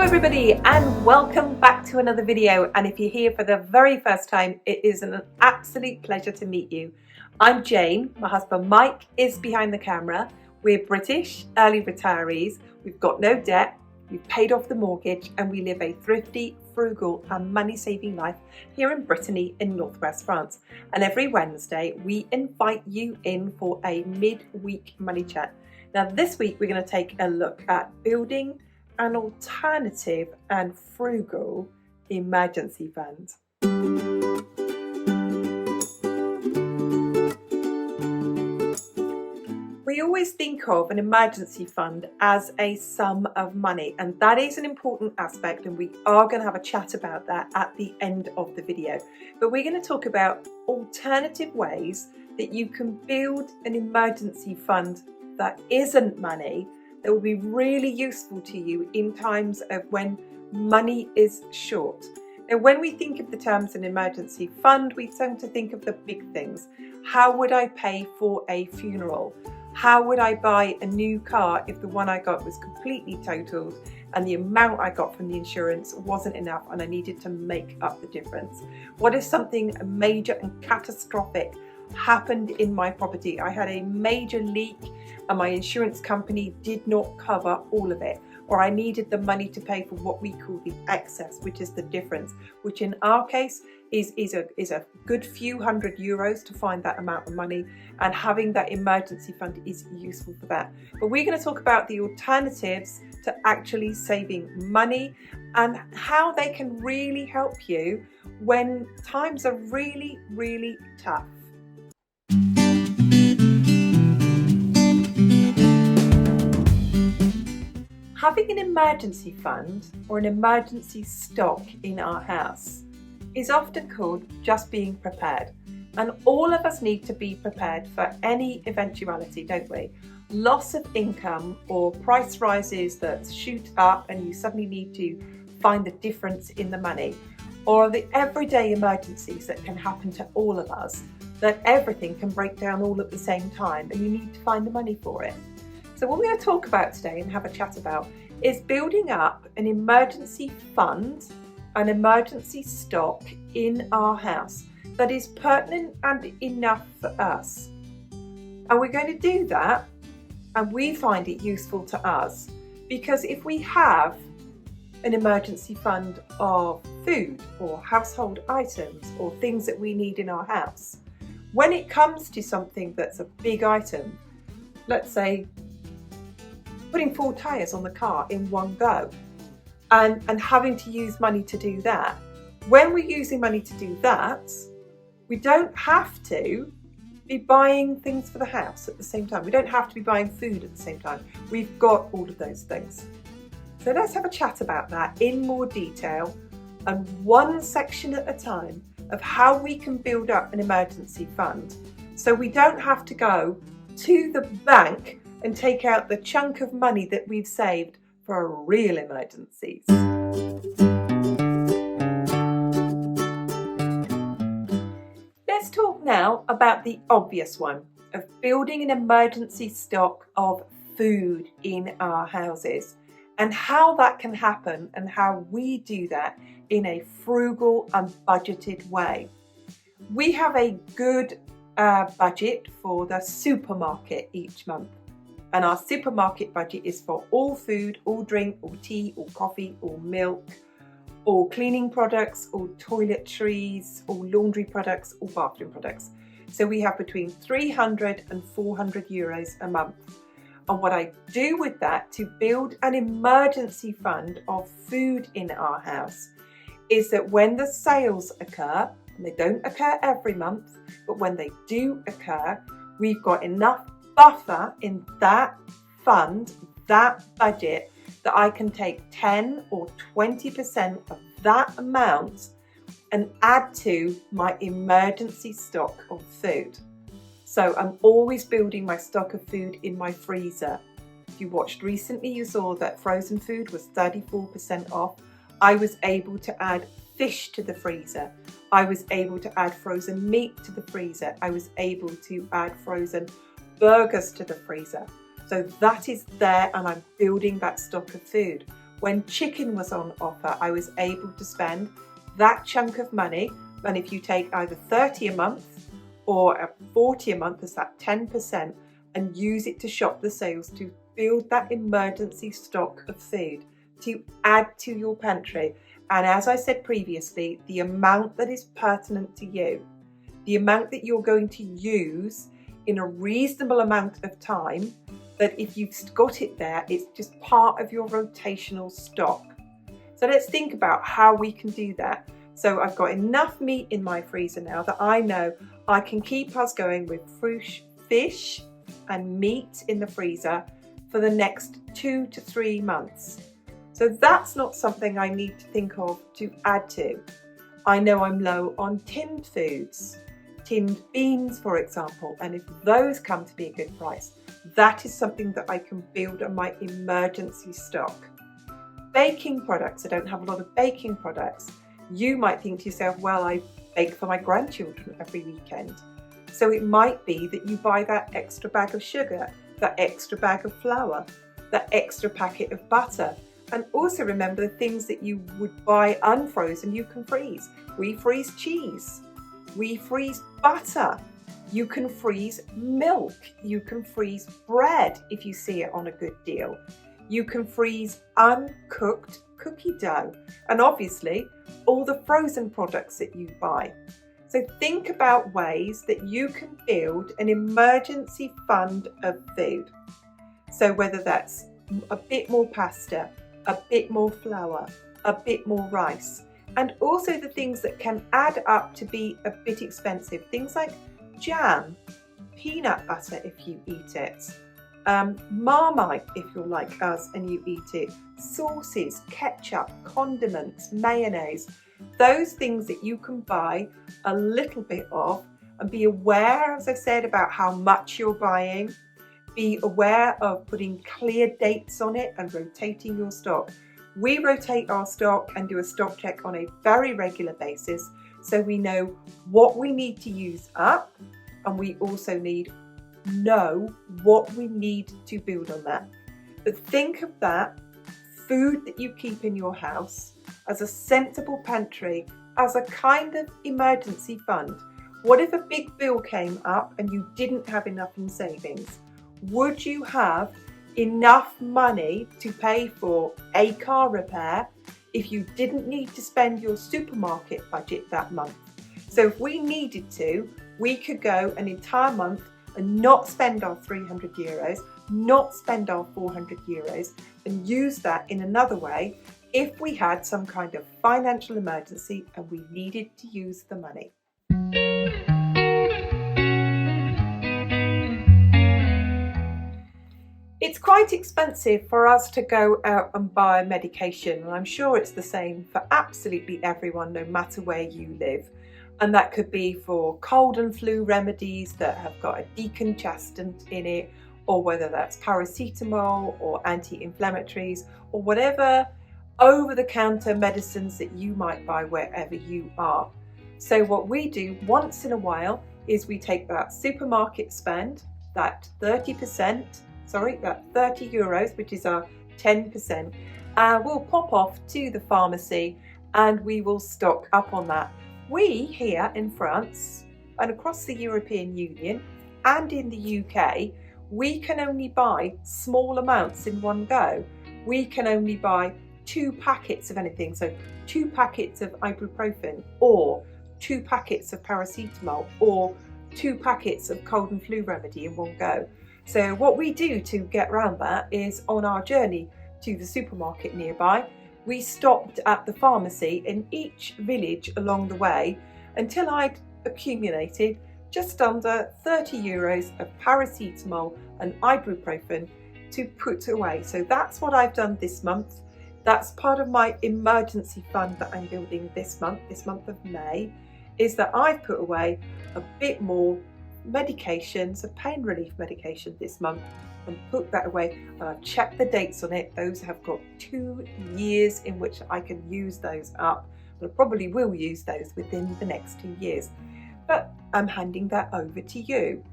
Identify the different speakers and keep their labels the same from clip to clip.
Speaker 1: everybody, and welcome back to another video. And if you're here for the very first time, it is an absolute pleasure to meet you. I'm Jane. My husband Mike is behind the camera. We're British early retirees. We've got no debt, we've paid off the mortgage, and we live a thrifty, frugal and money-saving life here in Brittany in northwest France. And every Wednesday we invite you in for a mid-week money chat. Now this week we're going to take a look at building an alternative and frugal emergency fund. We always think of an emergency fund as a sum of money, and that is an important aspect, and we are going to have a chat about that at the end of the video. But we're going to talk about alternative ways that you can build an emergency fund that isn't money, that will be really useful to you in times of when money is short. Now, when we think of the terms an emergency fund, we tend to think of the big things. How would I pay for a funeral? How would I buy a new car if the one I got was completely totaled and the amount I got from the insurance wasn't enough and I needed to make up the difference? What if something major and catastrophic happened in my property? I had a major leak and my insurance company did not cover all of it, or I needed the money to pay for what we call the excess, which is the difference, which in our case is a good few €100s to find that amount of money, and having that emergency fund is useful for that. But we're going to talk about the alternatives to actually saving money and how they can really help you when times are really, really tough. Having an emergency fund or an emergency stock in our house is often called just being prepared. And all of us need to be prepared for any eventuality, don't we? Loss of income or price rises that shoot up and you suddenly need to find the difference in the money, or the everyday emergencies that can happen to all of us, that everything can break down all at the same time and you need to find the money for it. So what we're going to talk about today and have a chat about is building up an emergency fund, an emergency stock in our house that is pertinent and enough for us. And we're going to do that, and we find it useful to us because if we have an emergency fund of food or household items or things that we need in our house, when it comes to something that's a big item, let's say putting 4 tyres on the car in one go and having to use money to do that, when we're using money to do that, we don't have to be buying things for the house at the same time. We don't have to be buying food at the same time. We've got all of those things. So let's have a chat about that in more detail and one section at a time of how we can build up an emergency fund so we don't have to go to the bank and take out the chunk of money that we've saved for real emergencies. Let's talk now about the obvious one of building an emergency stock of food in our houses and how that can happen and how we do that in a frugal and budgeted way. We have a good budget for the supermarket each month. And our supermarket budget is for all food, all drink, all tea, all coffee, all milk, all cleaning products, all toiletries, all laundry products, all bathroom products. So we have between 300 and 400 euros a month. And what I do with that to build an emergency fund of food in our house is that when the sales occur, and they don't occur every month, but when they do occur, we've got enough buffer in that fund, that budget, that I can take 10 or 20% of that amount and add to my emergency stock of food. So I'm always building my stock of food in my freezer. If you watched recently, you saw that frozen food was 34% off. I was able to add fish to the freezer. I was able to add frozen meat to the freezer. I was able to add frozen burgers to the freezer. So that is there and I'm building that stock of food. When chicken was on offer, I was able to spend that chunk of money, and if you take either 30 a month or 40 a month as that 10%, and use it to shop the sales to build that emergency stock of food to add to your pantry. And as I said previously, the amount that is pertinent to you, the amount that you're going to use in a reasonable amount of time, that if you've got it there, it's just part of your rotational stock. So let's think about how we can do that. So I've got enough meat in my freezer now that I know I can keep us going with fish and meat in the freezer for the next 2 to 3 months. So that's not something I need to think of to add to. I know I'm low on tinned foods, tinned beans, for example, and if those come to be a good price, that is something that I can build on my emergency stock. Baking products, I don't have a lot of baking products. You might think to yourself, well, I bake for my grandchildren every weekend. So it might be that you buy that extra bag of sugar, that extra bag of flour, that extra packet of butter. And also remember the things that you would buy unfrozen, you can freeze. We freeze cheese. We freeze butter. You can freeze milk. You can freeze bread if you see it on a good deal. You can freeze uncooked cookie dough. And obviously, all the frozen products that you buy. So think about ways that you can build an emergency fund of food. So whether that's a bit more pasta, a bit more flour, a bit more rice, and also the things that can add up to be a bit expensive. Things like jam, peanut butter if you eat it, Marmite if you're like us and you eat it, sauces, ketchup, condiments, mayonnaise. Those things that you can buy a little bit of and be aware, as I said, about how much you're buying. Be aware of putting clear dates on it and rotating your stock. We rotate our stock and do a stock check on a very regular basis so we know what we need to use up, and we also know what we need to build on that. But think of that food that you keep in your house as a sensible pantry, as a kind of emergency fund. What if a big bill came up and you didn't have enough in savings? Would you have enough money to pay for a car repair if you didn't need to spend your supermarket budget that month? So if we needed to, we could go an entire month and not spend our €300, not spend our €400, and use that in another way if we had some kind of financial emergency and we needed to use the money. It's quite expensive for us to go out and buy medication, and I'm sure it's the same for absolutely everyone, no matter where you live. And that could be for cold and flu remedies that have got a decongestant in it, or whether that's paracetamol or anti-inflammatories or whatever over-the-counter medicines that you might buy wherever you are. So what we do once in a while is we take that supermarket spend, that 30%, that €30, which is our 10%, and we'll pop off to the pharmacy and we will stock up on that. We here in France and across the European Union and in the UK, we can only buy small amounts in one go. We can only buy 2 packets of anything, so 2 packets of ibuprofen or 2 packets of paracetamol or 2 packets of cold and flu remedy in one go. So what we do to get around that is, on our journey to the supermarket nearby, we stopped at the pharmacy in each village along the way until I'd accumulated just under €30 of paracetamol and ibuprofen to put away. So that's what I've done this month. That's part of my emergency fund that I'm building this month of May, is that I've put away a bit more medications, a pain relief medication this month, and put that away, and I've checked the dates on it. Those have got 2 years in which I can use those up. I probably will use those within the next 2 years, but I'm handing that over to you.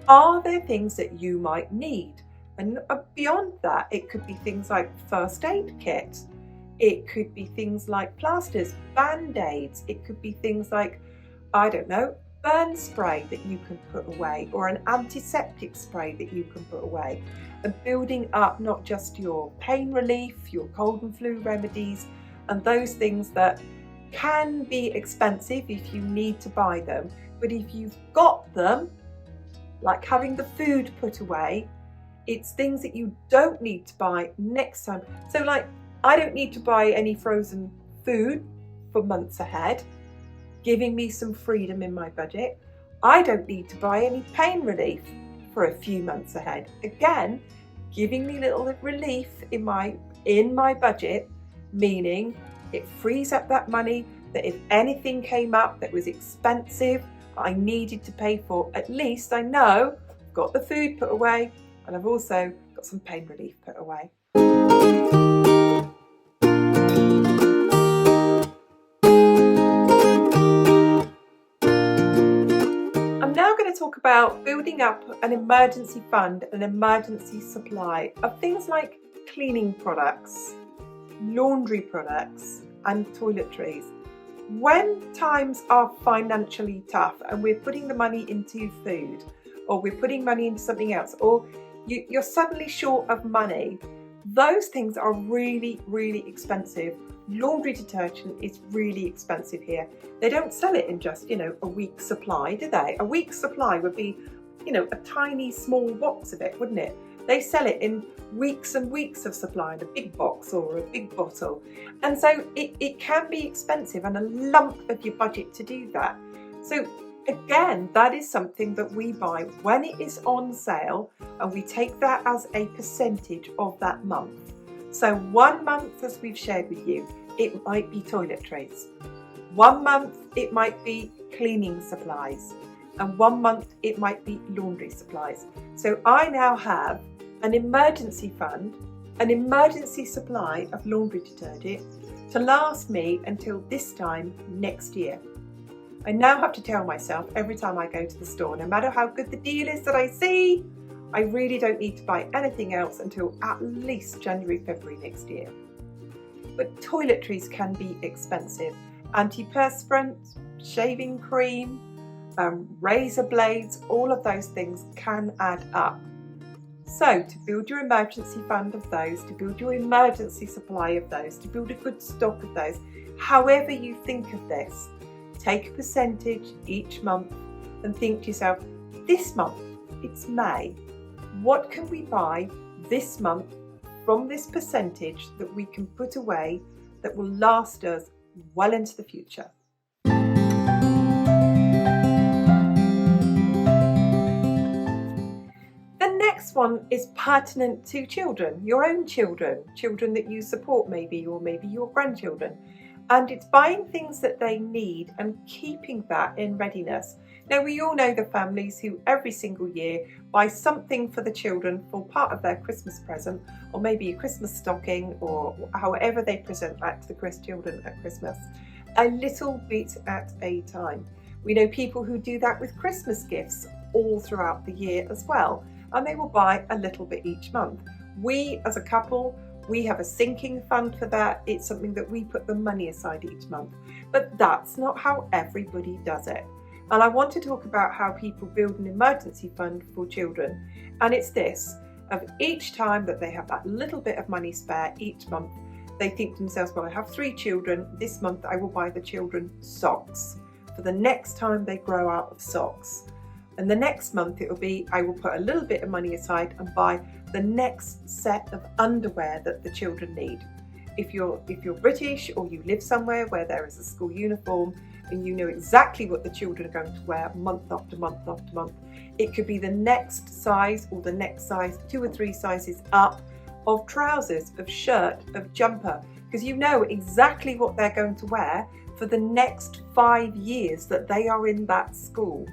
Speaker 1: Are there things that you might need? And beyond that, it could be things like first aid kit. It could be things like plasters, band-aids. It could be things like, I don't know, burn spray that you can put away, or an antiseptic spray that you can put away. And building up not just your pain relief, your cold and flu remedies, and those things that can be expensive if you need to buy them. But if you've got them, like having the food put away, it's things that you don't need to buy next time. So like, I don't need to buy any frozen food for months ahead, giving me some freedom in my budget. I don't need to buy any pain relief for a few months ahead. Again, giving me little relief in my budget, meaning it frees up that money that if anything came up that was expensive, I needed to pay for, at least I know I've got the food put away and I've also got some pain relief put away. I'm now going to talk about building up an emergency fund, an emergency supply of things like cleaning products, laundry products and toiletries. When times are financially tough and we're putting the money into food, or we're putting money into something else, or you're suddenly short of money, those things are really, really expensive. Laundry detergent is really expensive here. They don't sell it in just, a week's supply, do they? A week's supply would be, a tiny small box of it, wouldn't it? They sell it in weeks and weeks of supply in a big box or a big bottle. And so it can be expensive and a lump of your budget to do that. So again, that is something that we buy when it is on sale, and we take that as a percentage of that month. So 1 month, as we've shared with you, it might be toiletries. 1 month, it might be cleaning supplies. And 1 month, it might be laundry supplies. So I now have an emergency fund, an emergency supply of laundry detergent to last me until this time next year. I now have to tell myself every time I go to the store, no matter how good the deal is that I see, I really don't need to buy anything else until at least January, February next year. But toiletries can be expensive. Antiperspirant, shaving cream, razor blades, all of those things can add up. So to build your emergency fund of those, to build your emergency supply of those, to build a good stock of those, however you think of this, take a percentage each month and think to yourself, this month, it's May, what can we buy this month from this percentage that we can put away that will last us well into the future? Next one is pertinent to children, your own children that you support maybe, or maybe your grandchildren. And it's buying things that they need and keeping that in readiness. Now, we all know the families who every single year buy something for the children for part of their Christmas present, or maybe a Christmas stocking, or however they present that to the children at Christmas, a little bit at a time. We know people who do that with Christmas gifts all throughout the year as well, and they will buy a little bit each month. We as a couple, we have a sinking fund for that. It's something that we put the money aside each month, but that's not how everybody does it. And I want to talk about how people build an emergency fund for children. And it's this, of each time that they have that little bit of money spare each month, they think to themselves, well, I have 3 children. This month I will buy the children socks for the next time they grow out of socks. And the next month it will be, I will put a little bit of money aside and buy the next set of underwear that the children need. If you're British, or you live somewhere where there is a school uniform and you know exactly what the children are going to wear month after month after month, it could be the next size, or the next size 2 or 3 sizes up of trousers, of shirt, of jumper, because you know exactly what they're going to wear for the next 5 years that they are in that school.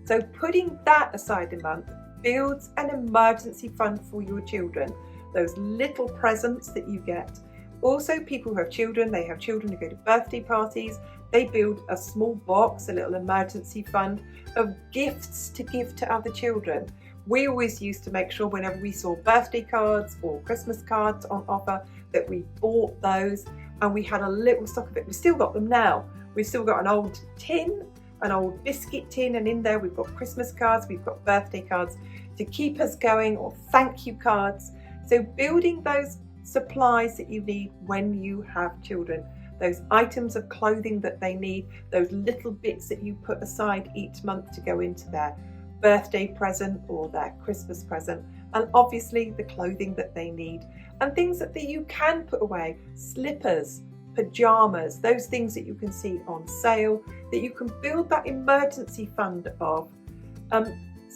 Speaker 1: So putting that aside a month builds an emergency fund for your children, those little presents that you get. Also, people who have children, they have children who go to birthday parties, they build a small box, a little emergency fund of gifts to give to other children. We always used to make sure whenever we saw birthday cards or Christmas cards on offer that we bought those, and we had a little stock of it. We've still got them now. We've still got an old tin, an old biscuit tin, and in there we've got Christmas cards, we've got birthday cards to keep us going, or thank you cards. So building those supplies that you need when you have children, those items of clothing that they need, those little bits that you put aside each month to go into their birthday present or their Christmas present, and obviously the clothing that they need, and things that you can put away, slippers, pajamas, those things that you can see on sale, that you can build that emergency fund of.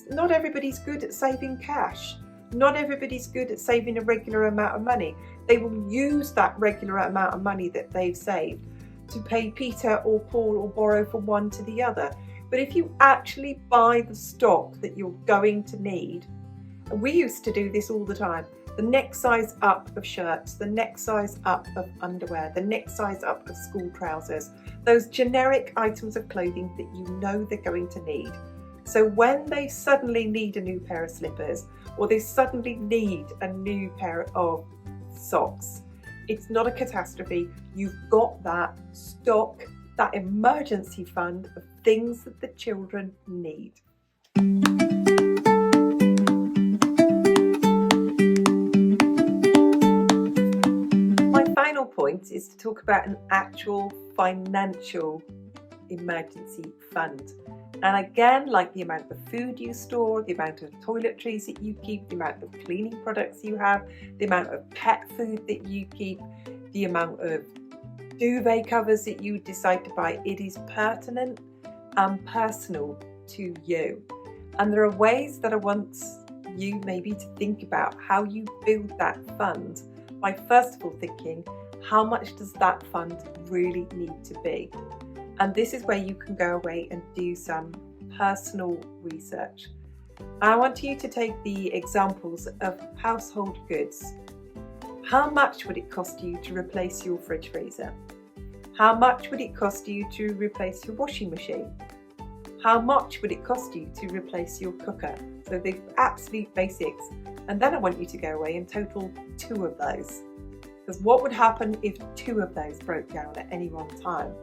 Speaker 1: Not everybody's good at saving cash. Not everybody's good at saving a regular amount of money. They will use that regular amount of money that they've saved to pay Peter or Paul or borrow from one to the other. But if you actually buy the stock that you're going to need, and we used to do this all the time, the next size up of shirts, the next size up of underwear, the next size up of school trousers, those generic items of clothing that you know they're going to need. So when they suddenly need a new pair of slippers, or they suddenly need a new pair of socks, it's not a catastrophe. You've got that stock, that emergency fund of things that the children need. My final point is to talk about an actual financial emergency fund. And again, like the amount of food you store, the amount of toiletries that you keep, the amount of cleaning products you have, the amount of pet food that you keep, the amount of duvet covers that you decide to buy, it is pertinent and personal to you. And there are ways that I want you maybe to think about how you build that fund by first of all thinking, how much does that fund really need to be? And this is where you can go away and do some personal research. I want you to take the examples of household goods. How much would it cost you to replace your fridge freezer? How much would it cost you to replace your washing machine? How much would it cost you to replace your cooker? So the absolute basics. And then I want you to go away and total 2 of those. Because what would happen if 2 of those broke down at any one time?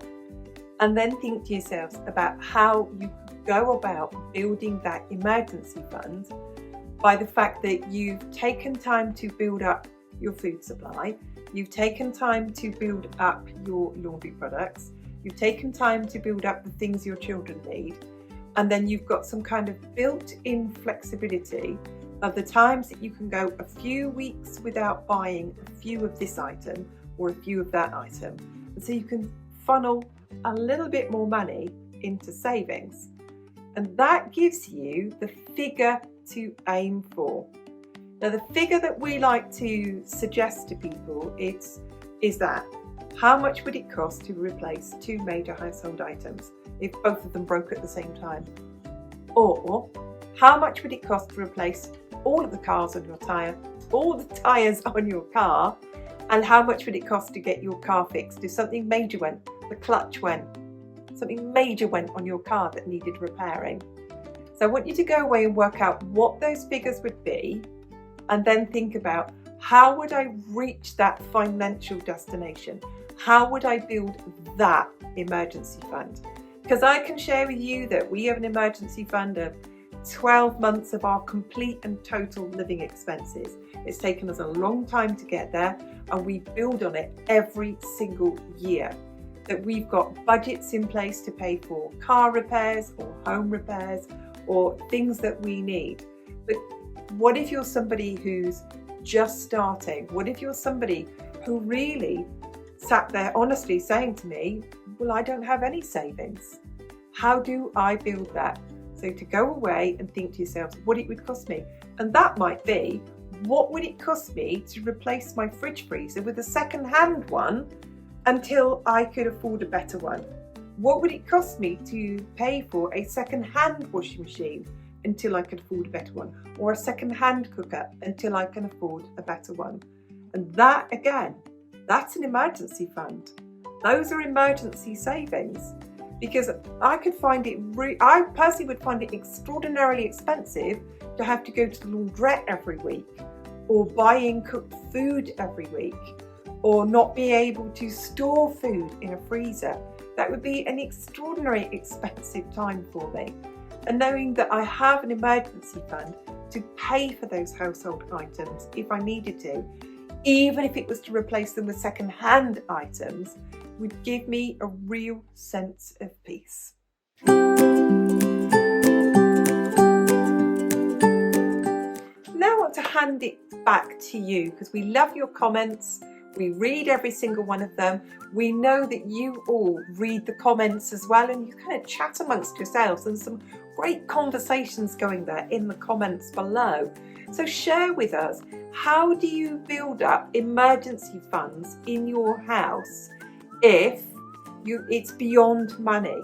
Speaker 1: And then think to yourselves about how you go about building that emergency fund by the fact that you've taken time to build up your food supply, you've taken time to build up your laundry products, you've taken time to build up the things your children need, and then you've got some kind of built-in flexibility of the times that you can go a few weeks without buying a few of this item or a few of that item. And so you can funnel a little bit more money into savings. And that gives you the figure to aim for. Now, the figure that we like to suggest to people is that how much would it cost to replace 2 major household items if both of them broke at the same time? Or how much would it cost to replace all of the cars on your tyre, all the tyres on your car, and how much would it cost to get your car fixed if something major went? The clutch went, something major went on your car that needed repairing. So I want you to go away and work out what those figures would be, and then think about how would I reach that financial destination? How would I build that emergency fund? Because I can share with you that we have an emergency fund of 12 months of our complete and total living expenses. It's taken us a long time to get there, and we build on it every single year. That we've got budgets in place to pay for car repairs or home repairs or things that we need. But what if you're somebody who's just starting? What if you're somebody who really sat there honestly saying to me, well, I don't have any savings. How do I build that? So to go away and think to yourselves what it would cost me. And that might be, what would it cost me to replace my fridge freezer with a second-hand one until I could afford a better one? What would it cost me to pay for a second-hand washing machine until I could afford a better one? Or a second-hand cooker until I can afford a better one? And that, again, that's an emergency fund. Those are emergency savings. Because I personally would find it extraordinarily expensive to have to go to the laundrette every week, or buying cooked food every week, or not be able to store food in a freezer. That would be an extraordinarily expensive time for me. And knowing that I have an emergency fund to pay for those household items if I needed to, even if it was to replace them with second-hand items, would give me a real sense of peace. Now I want to hand it back to you, because we love your comments. We read every single one of them. We know that you all read the comments as well, and you kind of chat amongst yourselves, and some great conversations going there in the comments below. So share with us, how do you build up emergency funds in your house if it's beyond money?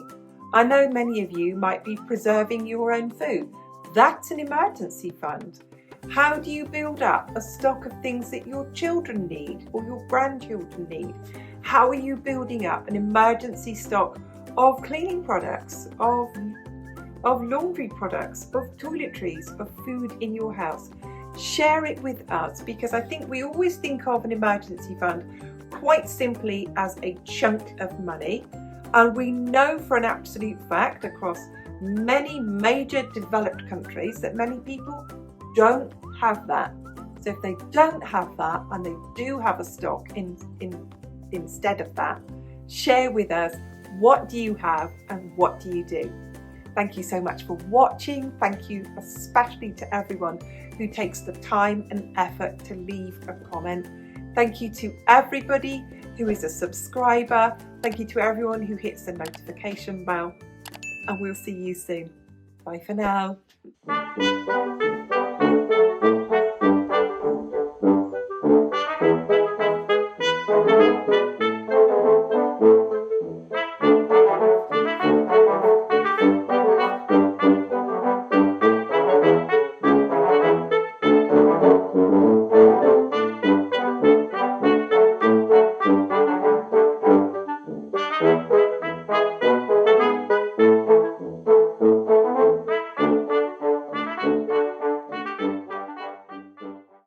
Speaker 1: I know many of you might be preserving your own food. That's an emergency fund. How do you build up a stock of things that your children need or your grandchildren need? How are you building up an emergency stock of cleaning products, of laundry products, of toiletries, of food in your house? Share it with us, because I think we always think of an emergency fund quite simply as a chunk of money, and we know for an absolute fact across many major developed countries that many people don't have that. So if they don't have that and they do have a stock instead of that, share with us, what do you have and what do you do? Thank you so much for watching. Thank you especially to everyone who takes the time and effort to leave a comment. Thank you to everybody who is a subscriber. Thank you to everyone who hits the notification bell. And we'll see you soon. Bye for now.